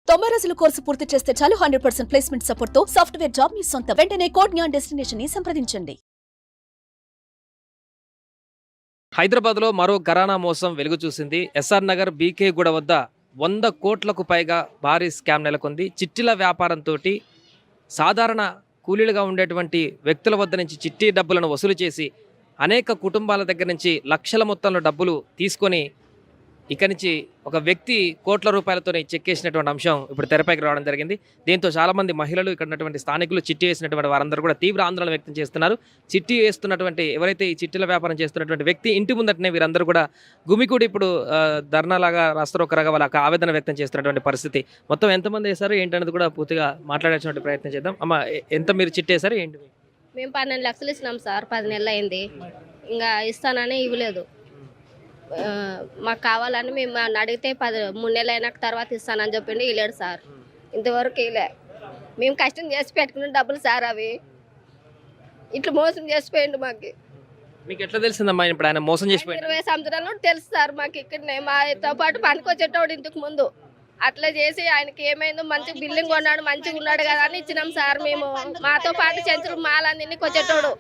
90 రోజుల కోర్సు పూర్తి చేస్తే చాలు 100% ప్లేస్మెంట్ సపోర్ట్ తో సాఫ్ట్వేర్ జాబ్ మీ సొంతం. వెంటనే కోడ్ జ్ఞాన్ డెస్టినేషన్ ని సంప్రదించండి. హైదరాబాద్లో మరో ఘరానా మోసం వెలుగు చూసింది. ఎస్ఆర్ నగర్ బీకే గూడ వద్ద 100 కోట్లకు పైగా భారీ స్కామ్ నెలకొంది. చిట్టీల వ్యాపారంతో సాధారణ కూలీలుగా ఉండేటువంటి వ్యక్తుల వద్ద నుంచి చిట్టి డబ్బులను వసూలు చేసి అనేక కుటుంబాల దగ్గర నుంచి లక్షల మొత్తంలో డబ్బులు తీసుకొని ఇక్కడి నుంచి ఒక వ్యక్తి కోట్ల రూపాయలతో చెక్కేసినటువంటి అంశం ఇప్పుడు తెరపైకి రావడం జరిగింది. దీంతో చాలామంది మహిళలు ఇక్కడ ఉన్నటువంటి స్థానికులు చిట్టి వేసినటువంటి వారందరూ కూడా తీవ్ర ఆందోళన వ్యక్తం చేస్తున్నారు. చిట్టి వేస్తున్నటువంటి ఎవరైతే ఈ చిట్టీల వ్యాపారం చేస్తున్నటువంటి వ్యక్తి ఇంటి ముందటనే వీరందరూ కూడా గుమికూడి ఇప్పుడు ధర్నాలాగా రాస్తారోకరాగా వాళ్ళకి ఆవేదన వ్యక్తం చేస్తున్నటువంటి పరిస్థితి. మొత్తం ఎంతమంది వేశారు ఏంటనేది కూడా పూర్తిగా మాట్లాడాల్సినటువంటి ప్రయత్నం చేద్దాం. అమ్మ, ఎంత మీరు చిట్టి వేశారు ఏంటి? మేము 12 లక్షలు ఇచ్చినాం సార్. 10 నెలలు అయింది, ఇంకా ఇస్తానని ఇవ్వలేదు. మాకు కావాలని మేము అడిగితే 3 నెలలు అయినాక తర్వాత ఇస్తానని చెప్పిండి. ఇవ్వలేడు సార్, ఇంతవరకు ఇవ్వలే. మేము కష్టం చేసి పెట్టుకున్న డబ్బులు సార్, అవి ఇట్లా మోసం చేసిపోయిండు. మీకు ఎట్లా తెలిసిందమ్మా ఇప్పుడు ఆయన మోసం చేసిపోయింది? 20 సంవత్సరాల నుండి తెలుసు సార్ మాకు. ఇక్కడనే మాతో పాటు పనికొచ్చేటోడు ఇంతకు ముందు. అట్లా చేసి ఆయనకి ఏమైందో మంచి బిల్డింగ్ కొన్నాడు, మంచిగా ఉన్నాడు కదా అని ఇచ్చినాం సార్. మేము మాతో పాటు చెంచులు మాలన్నీ కొచ్చేటోడు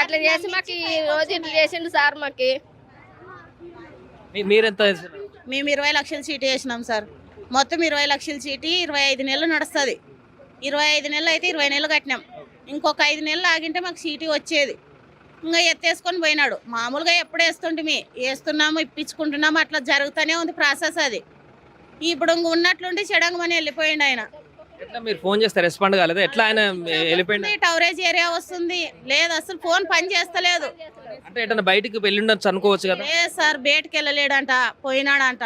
అట్లా చేసి మాకు ఈ రోజు ఇట్లా చేసిండు సార్. మాకు మీరెంత? మేము 20 లక్షల చీటీ వేసినాం సార్. మొత్తం 20 లక్షల చీటీ 25 నెలలు నడుస్తుంది. 25 నెలలు అయితే 20 నెలలు కట్టినాం. ఇంకొక 5 నెలలు ఆగింటే మాకు చీటీ వచ్చేది. ఇంకా ఎత్తేసుకొని పోయినాడు. మామూలుగా ఎప్పుడు వేస్తున్నాము, ఇప్పించుకుంటున్నాము, అట్లా జరుగుతూనే ఉంది ప్రాసెస్. అది ఇప్పుడు ఉన్నట్లుండి చెడంగమని వెళ్ళిపోయిండు ఆయన. ఎట్లా మీరు ఫోన్ చేస్తే రెస్పాండ్ కాలేదు? ఎట్లా ఆయన వెళ్ళిపోయింది? టవరేజ్ ఏరియా వస్తుంది, లేదు అసలు ఫోన్ పని చేస్తలేదు. అంటే ఎట్లా బయటికి వెళ్ళిండొచ్చు అనుకోవచ్చు కదా? లేదు సార్, బయటకు వెళ్ళలేడంట, పోయినాడంట.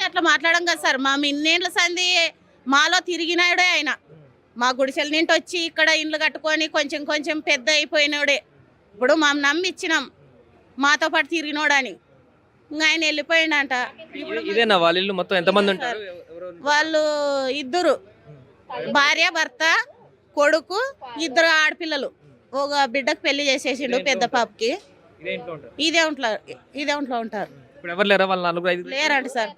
అట్లా మాట్లాడడం కదా సార్. మా ఇన్నేళ్ళ సంది మాలో తిరిగినాడే ఆయన. మా గుడిసెల నింటి వచ్చి ఇక్కడ ఇండ్లు కట్టుకొని కొంచెం కొంచెం పెద్ద అయిపోయినాడే. ఇప్పుడు మా నమ్మి ఇచ్చినాం, మాతో పాటు తిరిగినోడని. ఇంకా ఆయన వెళ్ళిపోయిండంట. ఇదేనా వాళ్ళ ఇల్లు? మొత్తం ఎంతమంది ఉంటారు? వాళ్ళు 2 భార్య భర్త కొడుకు, 2 ఆడపిల్లలు. ఒక బిడ్డకు పెళ్లి చేసేసిండు, పెద్ద పాపకి. ఇదే ఇంట్లో ఉంటారు. లేరండి సార్.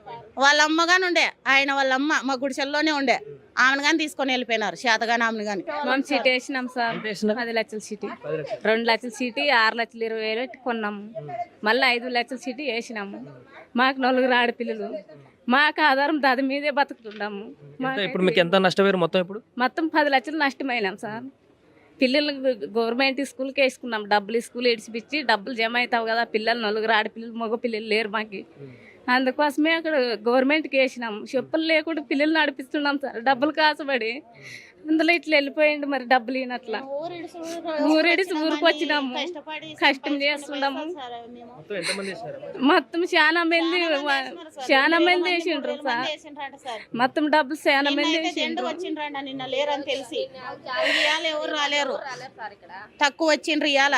వాళ్ళ అమ్మగాని ఉండే, ఆయన వాళ్ళ అమ్మ మా గుడిసెల్లోనే ఉండే. ఆమెను కానీ తీసుకొని వెళ్ళిపోయినారు, శాతగాని ఆమెను కానీ. మేము చీటీ వేసినాం సార్. 10 లక్షల చీటీ, 2 లక్షల చీటీ, 6,20,000 కొన్నాము. మళ్ళీ 5 లక్షల చీటీ వేసినాము. మాకు 4 ఆడపిల్లలు. మాకు ఆధారం దాని మీదే బతుకుతున్నాము. ఇప్పుడు మీకు ఎంత నష్టపోయారు మొత్తం? ఇప్పుడు మొత్తం 10 లక్షలు నష్టమైనాం సార్. పిల్లలు గవర్నమెంట్ స్కూల్కి వేసుకున్నాం. డబ్బులు స్కూల్ ఇడిచిపిచ్చి డబ్బులు జమ అవుతావు కదా. పిల్లలు 4 ఆడపిల్లలు, మగ పిల్లలు లేరు మాకు. అందుకోసమే అక్కడ గవర్నమెంట్కి వేసినాం. చెప్పులు లేకుండా పిల్లలు నడిపిస్తున్నాం సార్, డబ్బులు కాసబడి. అందులో ఇట్లా వెళ్ళిపోయింది మరి డబ్బులు ఈయనట్లా. ఊరిడిసి ఊరికి వచ్చినాము, కష్టం చేస్తున్నాము. మొత్తం చాలా మంది వేసిండ్రు సార్. మొత్తం డబ్బులు చాలా మంది వేసిండ్రు. నిన్న లేరని తెలిసి ఎవరు రాలేరు, తక్కువ వచ్చిండ్రు. ఇవాళ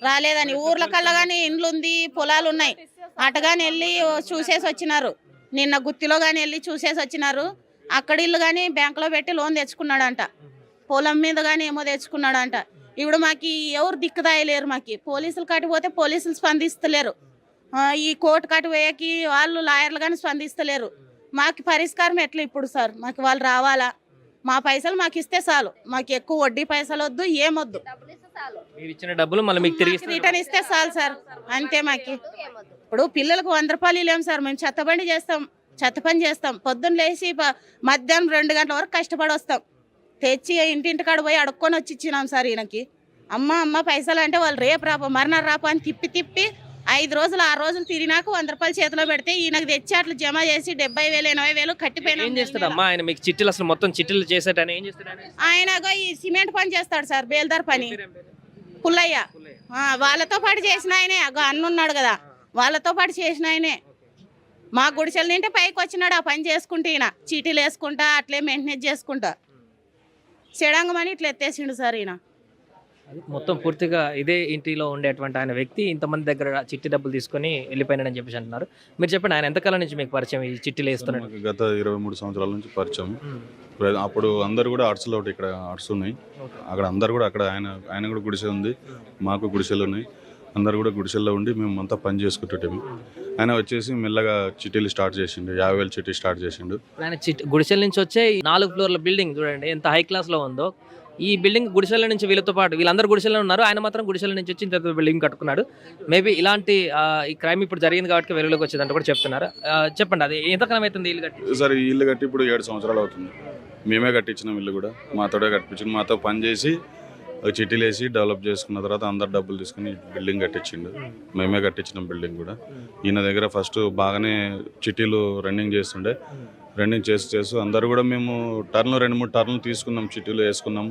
రాలేదని ఊర్ల కల్లా కానీ ఇండ్లు ఉంది, పొలాలు ఉన్నాయి. అటగాని వెళ్ళి చూసేసి వచ్చినారు. నిన్న గుత్తిలో కానీ వెళ్ళి చూసేసి వచ్చినారు. అక్కడ ఇల్లు కానీ బ్యాంకులో పెట్టి లోన్ తెచ్చుకున్నాడంట. పొలం మీద కానీ ఏమో తెచ్చుకున్నాడంట. ఇప్పుడు మాకు ఎవరు దిక్కుదాయలేరు. మాకు పోలీసులు కట్టిపోతే పోలీసులు స్పందిస్తలేరు. ఈ కోర్టు కట్టిపోయేకి వాళ్ళు లాయర్లు కానీ స్పందిస్తలేరు. మాకు పరిష్కారం ఎట్లా ఇప్పుడు సార్? మాకు వాళ్ళు రావాలా? మా పైసలు మాకు ఇస్తే చాలు. మాకు ఎక్కువ వడ్డీ పైసలు వద్దు, ఏమొద్దు. రిటర్న్ ఇస్తే చాలు సార్, అంతే. మాకు ఇప్పుడు పిల్లలకు 100 రూపాయలు ఇవ్వలేము సార్. మేము చెత్త పని చేస్తాం. పొద్దున్న లేచి మధ్యాహ్నం 2 గంటల వరకు కష్టపడి వస్తాం. తెచ్చి ఇంటింటికాడ పోయి అడుక్కొని వచ్చి ఇచ్చినాం సార్ ఈయనకి. అమ్మ పైసలు అంటే వాళ్ళు రేపు రాపో మర్నాడు రాపో అని తిప్పి 5 రోజులు 6 రోజులు తిరిగినాక 100 రూపాయలు చేతిలో పెడితే ఈయనకు తెచ్చి అట్లా జమ చేసి 70,000 80,000 కట్టిపోయినా. ఆయన ఈ సిమెంట్ పని చేస్తాడు సార్, బేల్దార్ పని. పుల్లయ్య వాళ్ళతో పాటు చేసిన ఆయనే. అన్నున్నాడు కదా, వాళ్ళతో పాటు చేసిన ఆయనే. మా గుడిసెల నింటే పైకి వచ్చినాడు. ఆ పని చేసుకుంటే ఈయన చీటీలు వేసుకుంటా అట్లే మెయింటెనెన్స్ చేసుకుంటా చెడంగమని ఇట్లా ఎత్తేసిండు సార్ ఈయన. మొత్తం పూర్తిగా ఇదే ఇంటిలో ఉండేటువంటి ఆయన వ్యక్తి ఇంతమంది దగ్గర చిట్టి డబ్బులు తీసుకొని వెళ్ళిపోయినాడని చెప్పేసి అంటున్నారు. మీరు చెప్పండి, ఆయన ఎంతకాలం నుంచి మీకు పరిచయం ఈ చిట్టీలు వేస్తున్నాడు? గత 23 సంవత్సరాల నుంచి పరిచయం. అప్పుడు అందరు కూడా ఆర్ట్స్లో ఇక్కడ ఆర్ట్స్ ఉన్నాయి. అక్కడ అందరు కూడా అక్కడ ఆయన కూడా గుడిసె ఉంది, మాకు గుడిసెలు ఉన్నాయి. అందరు కూడా గుడిసెల్లో ఉండి మేము అంతా పని చేసుకుంటుంటాము. ఆయన వచ్చేసి మెల్లగా చిట్టీలు స్టార్ట్ చేసిండు, 50,000 చిట్టి స్టార్ట్ చేసిండు. ఆయన గుడిసెల నుంచి వచ్చే ఈ 4 ఫ్లోర్ల బిల్డింగ్ చూడండి ఎంత హై క్లాస్లో ఉందో. ఈ బిల్డింగ్ గుడిసెల నుంచి వీళ్ళతో పాటు వీళ్ళందరూ గుడిసెల్లో ఉన్నారు, ఆయన మాత్రం గుడిసెల నుంచి వచ్చి ఇంత బిల్డింగ్ కట్టుకున్నాడు. మేబీ ఇలాంటి ఈ క్రైమ్ ఇప్పుడు జరిగింది కాబట్టి వెలుగులోకి వచ్చిందంటే కూడా చెప్తున్నారు. చెప్పండి, అది ఎంతకాలం అవుతుంది ఇల్లు కట్టి? సార్ ఈ ఇల్లు కట్టి ఇప్పుడు 7 సంవత్సరాలు అవుతుంది. మేమే కట్టించినాం ఇల్లు కూడా, మాతోడే కట్టించిండు. మాతో పని చేసి చిట్టీలు వేసి డెవలప్ చేసుకున్న తర్వాత అందరు డబ్బులు తీసుకుని బిల్డింగ్ కట్టించిండు. మేమే కట్టించినాం బిల్డింగ్ కూడా. ఈయన దగ్గర ఫస్ట్ బాగానే చిట్టీలు రన్నింగ్ చేస్తుండే. రన్నింగ్ చేస్తూ అందరు కూడా మేము 2-3 టర్న్లు తీసుకున్నాం, చిట్టీలు వేసుకున్నాం.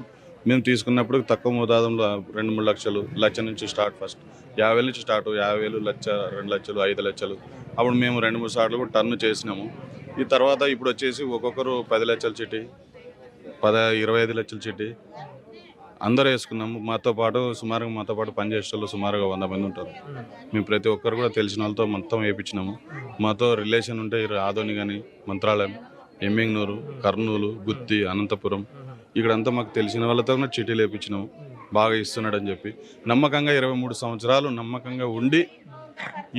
మేము తీసుకున్నప్పుడు తక్కువ మోతాదంలో 2-3 లక్షలు, లక్ష నుంచి స్టార్ట్. ఫస్ట్ 50,000 నుంచి స్టార్ట్, 50,000, 1,00,000, 2 లక్షలు, 5 లక్షలు. అప్పుడు మేము 2-3 సార్లు కూడా టర్న్ చేసినాము. ఈ తర్వాత ఇప్పుడు వచ్చేసి ఒక్కొక్కరు 10 లక్షల చిట్టి, 25 లక్షల చిట్టి అందరూ వేసుకున్నాము. మాతో పాటు పనిచేసే వాళ్ళు సుమారుగా 100 మంది ఉంటారు. మేము ప్రతి ఒక్కరు కూడా తెలిసిన వాళ్ళతో మొత్తం వేయించినాము. మాతో రిలేషన్ ఉంటే ఆదోని కానీ, మంత్రాలయం, ఎమ్మింగ్నూరు, కర్నూలు, గుత్తి, అనంతపురం ఇక్కడంతా మాకు తెలిసిన వాళ్ళతో కూడా చిట్టీలు వేయించినాము. బాగా ఇస్తున్నాడు అని చెప్పి నమ్మకంగా 23 సంవత్సరాలు నమ్మకంగా ఉండి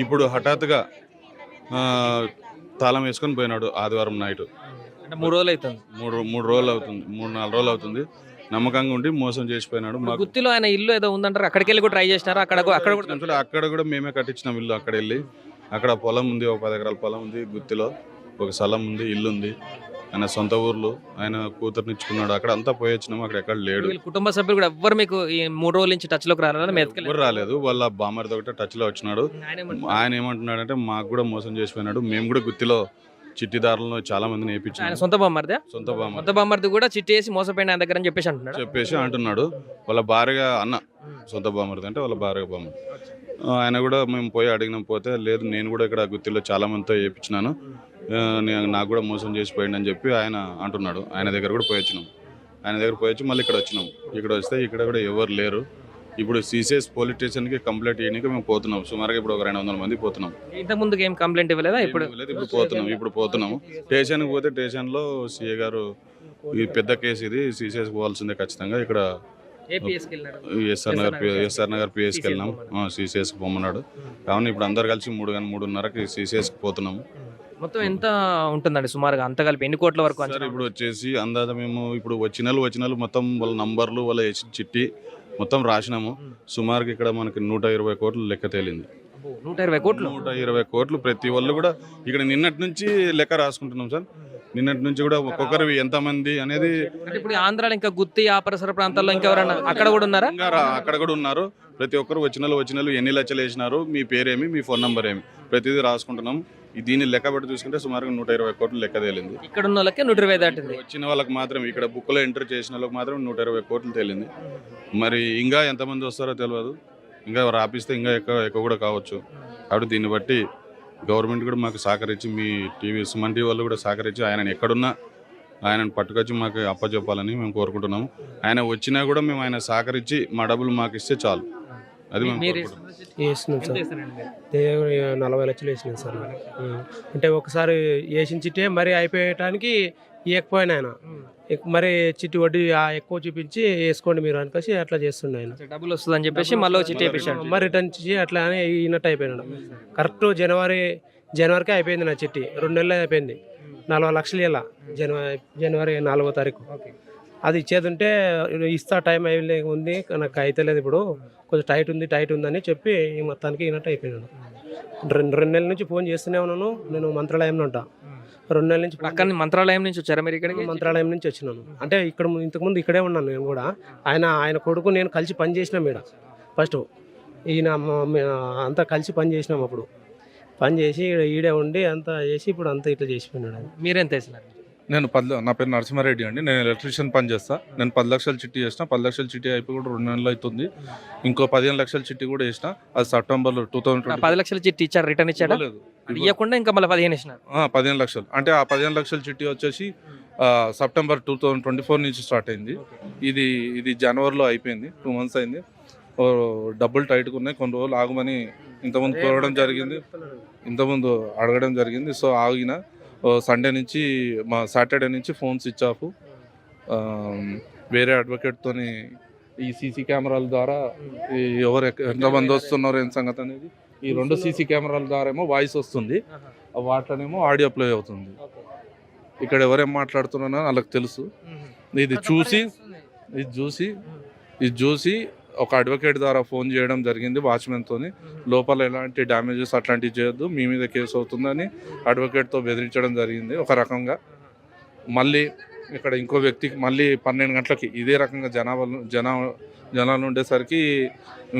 ఇప్పుడు హఠాత్తుగా తాళం వేసుకొని పోయినాడు ఆదివారం నైట్. అంటే 3 రోజులు అవుతుంది, 3 రోజులు అవుతుంది, 3-4 రోజులు అవుతుంది. నమ్మకంగా ఉండి మోసం చేసిపోయినాడు. మాకు గుత్తిలో ఆయన ఇల్లు ఏదో ఉందంటారు, అక్కడికి వెళ్ళి కూడా ట్రై చేసినారు. అక్కడ కూడా మేమే కట్టించినాం ఇల్లు. అక్కడ వెళ్ళి అక్కడ పొలం ఉంది, ఒక 10 ఎకరాల పొలం ఉంది గుత్తిలో, ఒక స్థలం ఉంది, ఇల్లు ఉంది. ఆయన సొంత ఊర్లో ఆయన కూతురునిచ్చుకున్నాడు. అక్కడ అంతా పోయి వచ్చినాము, అక్కడ ఎక్కడ లేడు. కుటుంబ సభ్యులు కూడా ఎవ్వరు మీకు ఈ 3 రోజుల నుంచి టచ్ లోకి ఎవరు రాలేదు. వాళ్ళ బామ్మరితో ఒకటే టచ్ లో వచ్చినాడు. ఆయన ఏమంటున్నాడంటే మాకు కూడా మోసం చేసిపోయినాడు, మేము కూడా గుత్తిలో చిట్టిదారులను చాలా మందిని వేయించాడు. సొంత బామ్మర్దే, సొంత బామ్మర్ది కూడా చిట్టి వేసి మోసపోయిన ఆయన దగ్గర అని చెప్పేసి అంటున్నాడు. వాళ్ళ భార్యగా అన్న సొంత బామ్మరిది అంటే వాళ్ళ భార్య బామ్మ. ఆయన కూడా మేము పోయి అడిగినాం, పోతే లేదు నేను కూడా ఇక్కడ గుత్తిలో చాలా మందితో వేయించినాను, నాకు కూడా మోసం చేసిపోయింది అని చెప్పి ఆయన అంటున్నాడు. ఆయన దగ్గర కూడా పోయి వచ్చినాం. ఆయన దగ్గర పోయి వచ్చి మళ్ళీ ఇక్కడ వచ్చినాం. ఇక్కడ వస్తే ఇక్కడ కూడా ఎవరు లేరు. ఇప్పుడు సిసిఎస్ పోలీస్ స్టేషన్కి కంప్లైంట్ చేయడానికి మేము పోతున్నాం. సుమారుగా ఇప్పుడు ఒక 200 మంది పోతున్నాం. ఇంతకు ముందుకు ఏం కంప్లైంట్ ఇవ్వలేదా? ఇప్పుడు పోతున్నాము. స్టేషన్కి పోతే స్టేషన్లో సిఏ గారు ఈ పెద్ద కేసు ఇది సిసిఎస్ పోవాల్సిందే ఖచ్చితంగా, ఇక్కడ ఎస్ఆర్ నగర్ పిఎస్కి వెళ్ళినాం, సిసిఎస్కి పొమ్మన్నాడు. కావున ఇప్పుడు అందరు కలిసి 3-3:30కి సిసిఎస్కి పోతున్నాము. మొత్తం ఎంత ఉంటుందండి సుమారుగా అంత కలిపి ఎన్ని కోట్ల వరకు? ఇప్పుడు వచ్చేసి అందాజ మేము ఇప్పుడు వచ్చిన మొత్తం వాళ్ళ నంబర్లు, వాళ్ళ చిట్టి మొత్తం రాసినాము. సుమారుగా ఇక్కడ మనకి 120 కోట్లు లెక్క తేలింది. 120 కోట్లు ప్రతి వాళ్ళు కూడా ఇక్కడ నిన్నటి నుంచి లెక్క రాసుకుంటున్నాం సార్. నిన్నటి నుంచి కూడా ఒక్కొక్కరు ఎంతమంది అనేది. ఇప్పుడు ఆంధ్రాలో ఇంకా గుత్తి ఆ పరిసర ప్రాంతాల్లో ఇంకెవరన్నా అక్కడ కూడా ఉన్నారా? అక్కడ కూడా ఉన్నారు. ప్రతి ఒక్కరు వచ్చిన ఎన్ని లక్షలు వేసినారు, మీ పేరేమి, మీ ఫోన్ నెంబర్ ఏమి, ప్రతిదీ రాసుకుంటున్నాం. దీన్ని లెక్క పెట్టి చూసుకుంటే సుమారుగా 120 కోట్లు లెక్క తేలింది. ఇక్కడ ఉన్న వాళ్ళకి 120 దాటింది. వచ్చిన వాళ్ళకి మాత్రం ఇక్కడ బుక్లో ఎంటర్ చేసిన వాళ్ళకి మాత్రం 120 కోట్లు తేలింది. మరి ఇంకా ఎంతమంది వస్తారో తెలియదు. ఇంకా రాపిస్తే ఇంకా ఎక్కువ కూడా కావచ్చు. కాబట్టి దీన్ని బట్టి గవర్నమెంట్ కూడా మాకు సహకరించి, మీ సుమన్ టీవీ వాళ్ళు కూడా సహకరించి ఆయనను ఎక్కడున్నా ఆయనను పట్టుకొచ్చి మాకు అప్పచెప్పాలని మేము కోరుకుంటున్నాము. ఆయన వచ్చినా కూడా మేము ఆయన సహకరించి మా డబ్బులు మాకు ఇస్తే చాలు. అది వేసినాం సార్. 40 లక్షలు వేసినాం సార్. అంటే ఒకసారి వేసిన చిట్టే మరి అయిపోయటానికి ఇవ్వకపోయినా ఆయన మరి చిట్టి వడ్డీ ఎక్కువ చూపించి వేసుకోండి మీరు అనిపేసి అట్లా చేస్తుండే ఆయన. డబ్బులు వస్తుందని చెప్పేసి మళ్ళీ చిట్టి వేయించాడు. మరి రిటర్న్ ఇచ్చి అట్లా అని ఈనట్టు అయిపోయినాడు. కరెక్ట్ జనవరికి అయిపోయింది నా చిట్టి. 2 నెలలు అయిపోయింది. 40 లక్షలు ఇలా జనవరి 4వ తారీఖు. అది ఇచ్చేది ఉంటే ఇస్తా, టైం ఉంది, నాకు అయితే లేదు, ఇప్పుడు కొంచెం టైట్ ఉందని చెప్పి మొత్తానికి ఈనట్టు అయిపోయినాడు. 2 నెలల నుంచి ఫోన్ చేస్తూనే ఉన్నాను. నేను మంత్రాలయంలో ఉంటా. 2 నెలల నుంచి పక్కన మంత్రాలయం నుంచి వచ్చారా మీరు ఇక్కడికి? మంత్రాలయం నుంచి వచ్చినాను. అంటే ఇక్కడ ఇంతకుముందు ఇక్కడే ఉన్నాను నేను కూడా. ఆయన కొడుకు నేను కలిసి పని చేసినాం ఇక్కడ. ఫస్ట్ ఈయన అంతా కలిసి పని చేసినాం. అప్పుడు పని చేసి ఈడే ఉండి అంతా చేసి ఇప్పుడు అంతా ఇట్లా చేసిపోయినాడు. మీరెంత వేసినారు? నా పేరు నరసింహారెడ్డి అండి. నేను ఎలక్ట్రీషియన్ పని చేస్తా. నేను 10 లక్షల చిట్టి చేసిన. 10 లక్షల చిట్టి అయిపోయి కూడా 2 నెలలు అవుతుంది. ఇంకో 15 లక్షల చిట్టి కూడా వేసిన. అది సెప్టెంబర్లో 2020. 10 లక్షల చిట్టి ఇచ్చారు, రిటర్న్ ఇచ్చాడు ఇవ్వకుండా ఇంకా మళ్ళీ 15 ఇచ్చినారు. 15 లక్షలు అంటే ఆ 15 లక్షల చిట్టి వచ్చేసి సెప్టెంబర్ 2024 నుంచి స్టార్ట్ అయింది. ఇది జనవరిలో అయిపోయింది. 2 మంత్స్ అయింది. డబ్బులు టైట్గా ఉన్నాయి, కొన్ని రోజులు ఆగమని ఇంతకుముందు అడగడం జరిగింది. సో ఆగిన సండే నుంచి సాటర్డే నుంచి ఫోన్ స్విచ్ ఆఫ్. వేరే అడ్వకేట్తో ఈ సీసీ కెమెరాల ద్వారా ఎవరు ఎంతమంది వస్తున్నారు ఏం సంగతి అనేది ఈ 2 సీసీ కెమెరాల ద్వారా ఏమో వాయిస్ వస్తుంది, వాటిలోనేమో ఆడియో ప్లే అవుతుంది. ఇక్కడ ఎవరేం మాట్లాడుతున్నారో వాళ్ళకి తెలుసు. ఇది చూసి ఒక అడ్వకేట్ ద్వారా ఫోన్ చేయడం జరిగింది వాచ్మెన్తో. లోపల ఎలాంటి డ్యామేజెస్ అట్లాంటివి చేయొద్దు, మీ మీద కేసు అవుతుందని అడ్వకేట్తో బెదిరించడం జరిగింది ఒక రకంగా. మళ్ళీ ఇక్కడ ఇంకో వ్యక్తికి మళ్ళీ 12 గంటలకి ఇదే రకంగా జనాలు ఉండేసరికి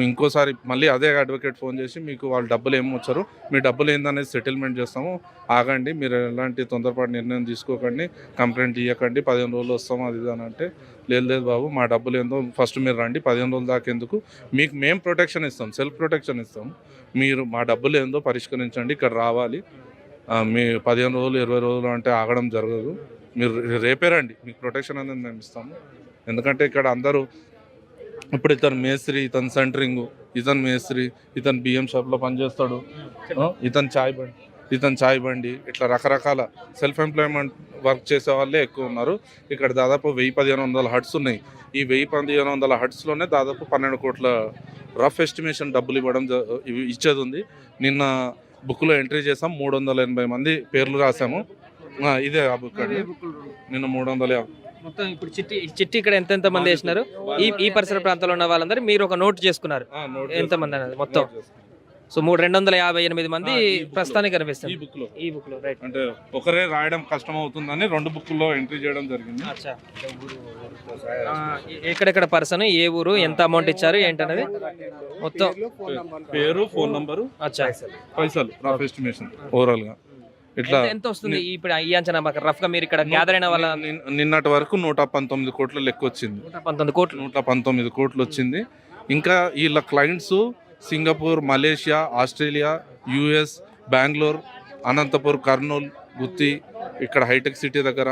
ఇంకోసారి మళ్ళీ అదే అడ్వకేట్ ఫోన్ చేసి మీకు వాళ్ళు డబ్బులు ఏమి వచ్చారు, మీ డబ్బులు ఏందనేది సెటిల్మెంట్ చేస్తాము, ఆగండి, మీరు ఎలాంటి తొందరపాటు నిర్ణయం తీసుకోకండి, కంప్లైంట్ ఇవ్వకండి, 15 రోజులు వస్తాము అది ఇది అని అంటే, లేదు బాబు మా డబ్బులు ఏందో ఫస్ట్ మీరు రండి, 15 రోజుల దాకా ఎందుకు, మీకు మేము ప్రొటెక్షన్ ఇస్తాం, సెల్ఫ్ ప్రొటెక్షన్ ఇస్తాం, మీరు మా డబ్బులు ఏందో పరిష్కరించండి, ఇక్కడ రావాలి, మీ 15 రోజులు 20 రోజులు అంటే ఆగడం జరగదు, మీరు రేపే రండి, మీకు ప్రొటెక్షన్ అనేది మేము ఇస్తాము. ఎందుకంటే ఇక్కడ అందరూ ఇప్పుడు ఇతను మేస్త్రి, ఇతను సెంటరింగ్, ఇతను మేస్త్రి, ఇతను బియ్యం షాప్లో పనిచేస్తాడు, ఇతను చాయ్ బండి, ఇట్లా రకరకాల సెల్ఫ్ ఎంప్లాయ్మెంట్ వర్క్ చేసే వాళ్ళే ఎక్కువ ఉన్నారు. ఇక్కడ దాదాపు 1000-1500 హట్స్ ఉన్నాయి. ఈ 1000-1500 హట్స్లోనే దాదాపు 12 కోట్ల రఫ్ ఎస్టిమేషన్ డబ్బులు ఇచ్చేది ఉంది. నిన్న బుక్లో ఎంట్రీ చేసాం, 380 మంది పేర్లు రాసాము. ఇదే ఆ బుక్ అండి, నిన్న 350. మొత్తం ఇప్పుడు చిట్టి ఇక్కడ ఎంత మంది వేసినారు, ఈ పరిసర ప్రాంతాల్లో ఉన్న వాళ్ళందరూ మీరు ఒక నోట్ చేసుకున్నారు ఎంతమంది అనేది మొత్తం. సో 258 మంది ప్రస్తుతానికి కనిపిస్తుంది ఈ బుక్ లో. రైట్, అంటే ఒకరే రాయడం కష్టం అవుతుందని 2 బుక్లో ఎంట్రీ చేయడం జరిగింది. ఎక్కడెక్కడ పర్సన్, ఏ ఊరు, ఎంత అమౌంట్ ఇచ్చారు ఏంటనేది మొత్తం, పేరు, ఫోన్ నంబరు, పైసలు, రఫ్ ఎస్టిమేషన్ ఓవరాల్ గా ఇట్లా ఎంత వస్తుంది ఇప్పుడు ఈ అంచనా రఫ్ గా మీరు ఇక్కడ గ్యాదర్ అయిన వాళ్ళ. నిన్నటి వరకు 119 కోట్ల లెక్క వచ్చింది. 119 కోట్లు వచ్చింది. ఇంకా వీళ్ళ clients Singapore, Malaysia, Australia, US, Bengaluru, Anantapur, Kurnool, Gutti, ఇక్కడ హైటెక్ సిటీ దగ్గర,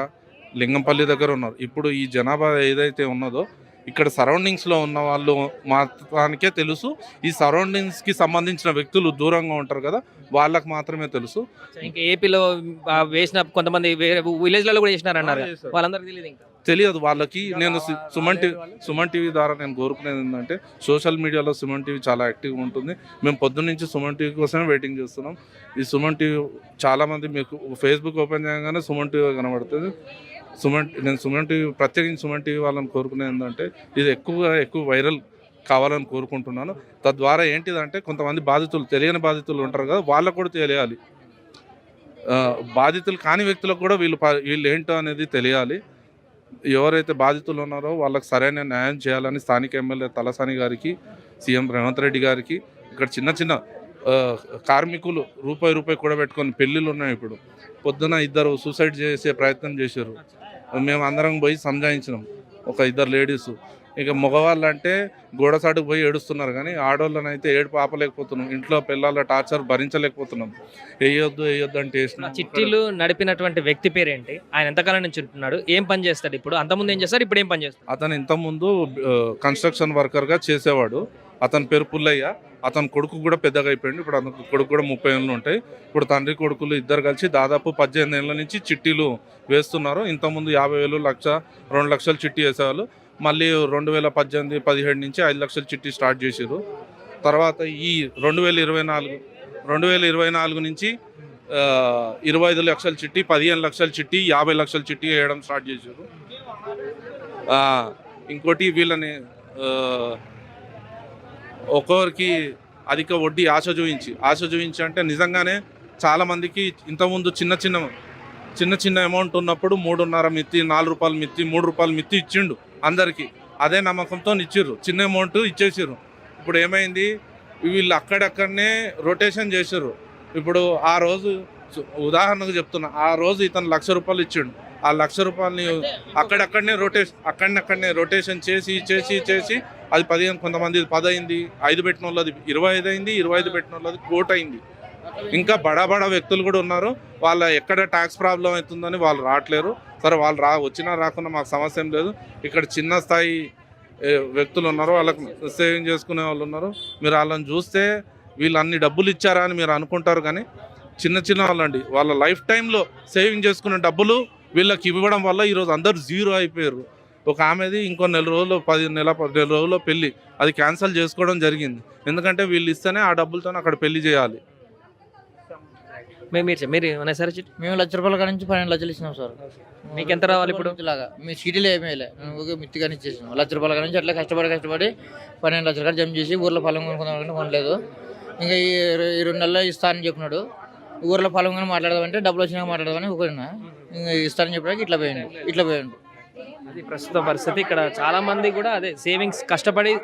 లింగంపల్లి దగ్గర ఉన్నారు. ఇప్పుడు ఈ జనాభా ఏదైతే ఉన్నదో ఇక్కడ సరౌండింగ్స్లో ఉన్న వాళ్ళు మాత్రానికే తెలుసు. ఈ సరౌండింగ్స్కి సంబంధించిన వ్యక్తులు దూరంగా ఉంటారు కదా, వాళ్ళకి మాత్రమే తెలుసు. ఇంకా ఏపీలో వేసిన కొంతమంది విలేజ్లలో కూడా చేసినారన్నారు, వాళ్ళందరికీ తెలియదు, ఇంకా తెలియదు వాళ్ళకి. నేను సుమన్ టీవీ ద్వారా నేను కోరుకునేది ఏంటంటే, సోషల్ మీడియాలో సుమన్ టీవీ చాలా యాక్టివ్గా ఉంటుంది. మేము పొద్దున్న నుంచి సుమన్ టీవీ కోసమే వెయిటింగ్ చేస్తున్నాం. ఈ సుమన్ టీవీ చాలామంది మీకు ఫేస్బుక్ ఓపెన్ చేయగానే సుమన్ టీవీ కనబడుతుంది. నేను సుమన్ టీవీ, ప్రత్యేకించి సుమన్ టీవీ వాళ్ళని కోరుకునేది ఏంటంటే, ఇది ఎక్కువ వైరల్ కావాలని కోరుకుంటున్నాను. తద్వారా ఏంటిదంటే, కొంతమంది తెలియని బాధితులు ఉంటారు కదా, వాళ్ళకు కూడా తెలియాలి. బాధితులు కాని వ్యక్తులకు కూడా వీళ్ళు ఏంటో అనేది తెలియాలి. ఎవరైతే బాధితులు ఉన్నారో వాళ్ళకి సరైన న్యాయం చేయాలని స్థానిక ఎమ్మెల్యే తలసాని గారికి, సీఎం రేవంత్ రెడ్డి గారికి, ఇక్కడ చిన్న కార్మికులు రూపాయి కూడా పెట్టుకొని పెళ్ళిళ్ళు ఉన్నాయి. ఇప్పుడు పొద్దున 2 సూసైడ్ చేసే ప్రయత్నం చేశారు. మేము అందరం పోయి సంజాయించినాం, ఒక 2 లేడీస్. ఇక మగవాళ్ళు అంటే గోడసాటుకు పోయి ఏడుస్తున్నారు, కానీ ఆడవాళ్ళని అయితే ఏడుపు ఆపలేకపోతున్నాం, ఇంట్లో పిల్లల టార్చర్ భరించలేకపోతున్నాం. వేయొద్దు అంటే చిట్టీలు నడిపినటువంటి వ్యక్తి పేరేంటి, ఆయన ఎంతకాలం నుంచి ఉంటున్నాడు, ఏం పని చేస్తాడు, ఇప్పుడు అంతకుముందు ఏం చేస్తాడు, ఇప్పుడు ఏం పని చేస్తాడు? అతను ఇంతకుముందు కన్స్ట్రక్షన్ వర్కర్గా చేసేవాడు. అతని పేరు పుల్లయ్య. అతని కొడుకు కూడా పెద్దగా అయిపోయింది. ఇప్పుడు అతని కొడుకు కూడా 30 ఏళ్ళు ఉంటాయి. ఇప్పుడు తండ్రి కొడుకులు ఇద్దరు కలిసి దాదాపు 18 ఏళ్ళ నుంచి చిట్టీలు వేస్తున్నారు. ఇంతకుముందు 50,000, 1,00,000, 2 లక్షలు చిట్టి వేసేవాళ్ళు. మళ్ళీ 2018-17 నుంచి 5 లక్షల చిట్టి స్టార్ట్ చేశారు. తర్వాత ఈ 2024 నుంచి 25 లక్షల చిట్టి, 15 లక్షల చిట్టి, 50 లక్షల చిట్టి వేయడం స్టార్ట్ చేశారు. ఇంకోటి వీళ్ళని ఒక్కొక్కరికి అధిక వడ్డీ ఆశ చూపించి అంటే నిజంగానే చాలామందికి ఇంతకుముందు చిన్న అమౌంట్ ఉన్నప్పుడు 3.5 మిత్తి, 4 రూపాయలు మిత్తి, 3 రూపాయలు మిత్తి ఇచ్చిండు అందరికీ. అదే నమ్మకంతో ఇచ్చిర్రు, చిన్న అమౌంట్ ఇచ్చేసారు. ఇప్పుడు ఏమైంది, వీళ్ళు అక్కడక్కడనే రొటేషన్ చేసారు. ఇప్పుడు ఆ రోజు ఉదాహరణకు చెప్తున్నా, ఆ రోజు ఇతను 1,00,000 రూపాయలు ఇచ్చిండు. ఆ 1,00,000 రూపాయలని అక్కడనే రొటేషన్ చేసి అది 15, కొంతమంది 10 అయింది, 5 పెట్టిన వాళ్ళది 25 అయింది, 25 పెట్టిన వాళ్ళది 1 కోటి అయింది. ఇంకా బడా వ్యక్తులు కూడా ఉన్నారు. వాళ్ళ ఎక్కడ ట్యాక్స్ ప్రాబ్లం అవుతుందని వాళ్ళు రావట్లేరు. సరే వాళ్ళు వచ్చినా రాకున్నా మాకు సమస్య ఏం లేదు. ఇక్కడ చిన్న స్థాయి వ్యక్తులు ఉన్నారు, వాళ్ళకి సేవింగ్ చేసుకునే వాళ్ళు ఉన్నారు. మీరు వాళ్ళని చూస్తే వీళ్ళు అన్ని డబ్బులు ఇచ్చారా అని మీరు అనుకుంటారు, కానీ చిన్న వాళ్ళండి. వాళ్ళ లైఫ్ టైంలో సేవింగ్ చేసుకునే డబ్బులు వీళ్ళకి ఇవ్వడం వల్ల ఈరోజు అందరూ జీరో అయిపోయారు. ఒక ఆమెది ఇంకో నెల రోజులు 10 రోజుల్లో పెళ్లి, అది క్యాన్సిల్ చేసుకోవడం జరిగింది. ఎందుకంటే వీళ్ళు ఇస్తేనే ఆ డబ్బులతో అక్కడ పెళ్లి చేయాలి. మీరు ఏమైనా సరే చిట్టి మేము ₹1,00,000 కాడ నుంచి 12 లక్షలు ఇచ్చినాం సార్. మీకు ఎంత రావాలి ఇప్పుడు? లాగా మీ సీటీలో ఏమేలే మిత్తిగానే ఇచ్చేసాం. ₹1,00,000 కాడ నుంచి అట్లా కష్టపడి 12 లక్షల కాడ జమ చేసి ఊర్లో పొలం కొనుక్కుందామంటే కొనలేదు. ఇంకా ఈ 2 నెలల్లో ఇస్తానని చెప్పినాడు. ఊర్లో పొలం కానీ మాట్లాడదామంటే డబ్బులు వచ్చినాక మాట్లాడదామని ఒకరినా ఇంకా ఇస్తానని చెప్పడానికి ఇట్లా పోయిండు. అది ప్రస్తుత పరిస్థితి. ఇక్కడ చాలా మంది కూడా అదే సేవింగ్స్ కష్టపడి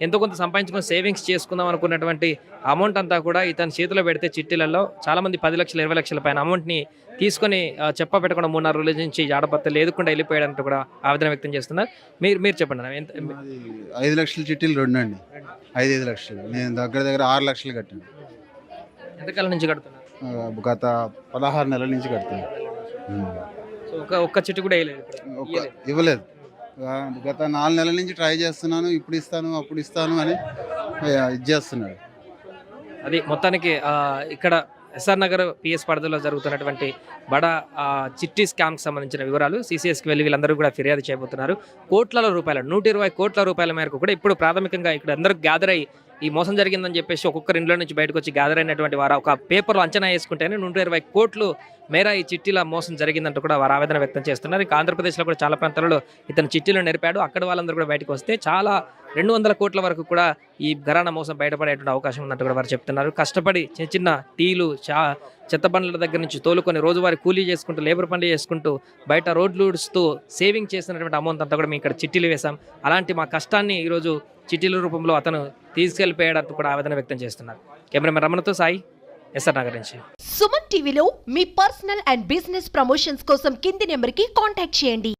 ఎంతో కొంత సంపాదించుకొని సేవింగ్స్ చేసుకుందాం అనుకున్నటువంటి అమౌంట్ అంతా కూడా ఇతని చేతిలో పెడితే చిట్టీలలో చాలా మంది 10 లక్షలు 20 లక్షల పైన అమౌంట్ని తీసుకొని చెప్ప పెట్టకుండా 3-4 రోజుల నుంచి జాడపత్తలు లేకుండా వెళ్ళిపోయాడంటూ కూడా ఆవేదన వ్యక్తం చేస్తున్నారు. మీరు చెప్పండి అన్న, ఎంత 5 లక్షల చిట్టీలు 2 అండి. 5 లక్షలు నేను దగ్గర 6 లక్షలు కట్టాను. ఎంతకాలం నుంచి కడుతున్నారు? గత 16 నెలల నుంచి కడుతున్నాను. సో ఒక్క చిట్టి కూడా ఇవ్వలేదు. గత 4 నెలల నుంచి ట్రై చేస్తున్నాను, ఇప్పుడు ఇస్తాను అప్పుడు ఇస్తాను అని ఇది చేస్తున్నాడు. అది మొత్తానికి ఇక్కడ ఎస్ఆర్ నగర్ పిఎస్ పరిధిలో జరుగుతున్నటువంటి బడా చిట్టి స్కామ్కి సంబంధించిన వివరాలు సిసిఎస్కి వెళ్ళి వీళ్ళందరూ కూడా ఫిర్యాదు చేయబోతున్నారు. కోట్ల రూపాయల 120 కోట్ల రూపాయల మేరకు కూడా ఇప్పుడు ప్రాథమికంగా ఇక్కడ అందరూ గ్యాదర్ అయ్యి ఈ మోసం జరిగిందని చెప్పేసి ఒక్కొక్కరి ఇంట్లో నుంచి బయటకు వచ్చి గ్యాదర్ అయినటువంటి వారు ఒక పేపర్లో అంచనా వేసుకుంటేనే 120 కోట్లు మేర ఈ చిట్టీల మోసం జరిగిందంటూ కూడా వారు ఆవేదన వ్యక్తం చేస్తున్నారు. ఇంకా ఆంధ్రప్రదేశ్లో కూడా చాలా ప్రాంతాలలో ఇతను చిట్టీలు నెరిపాడు. అక్కడ వాళ్ళందరూ కూడా బయటకు వస్తే చాలా 200 కోట్ల వరకు కూడా ఈ ఘరానా మోసం బయటపడేటువంటి అవకాశం ఉందంటూ కూడా వారు చెప్తున్నారు. కష్టపడి చిన్న టీలు చెత్త బండ్ల దగ్గర నుంచి తోలుకొని రోజువారీ కూలీ చేసుకుంటూ లేబర్ పనులు చేసుకుంటూ బయట రోడ్లు ఊడుస్తూ సేవింగ్ చేసినటువంటి అమౌంట్ అంతా కూడా మేము ఇక్కడ చిట్టీలు వేశాం. అలాంటి మా కష్టాన్ని ఈరోజు చిట్టీల రూపంలో అతను తీసుకెళ్లిపోయాడంటూ కూడా ఆవేదన వ్యక్తం చేస్తున్నారు. కెమెరామెన్ రమణతో సాయి, ఎస్ఆర్ నగర్ నుంచి. సుమన్ టీవీలో మీ పర్సనల్ అండ్ బిజినెస్ ప్రమోషన్స్ కోసం కింది నెంబర్కి కాంటాక్ట్ చేయండి.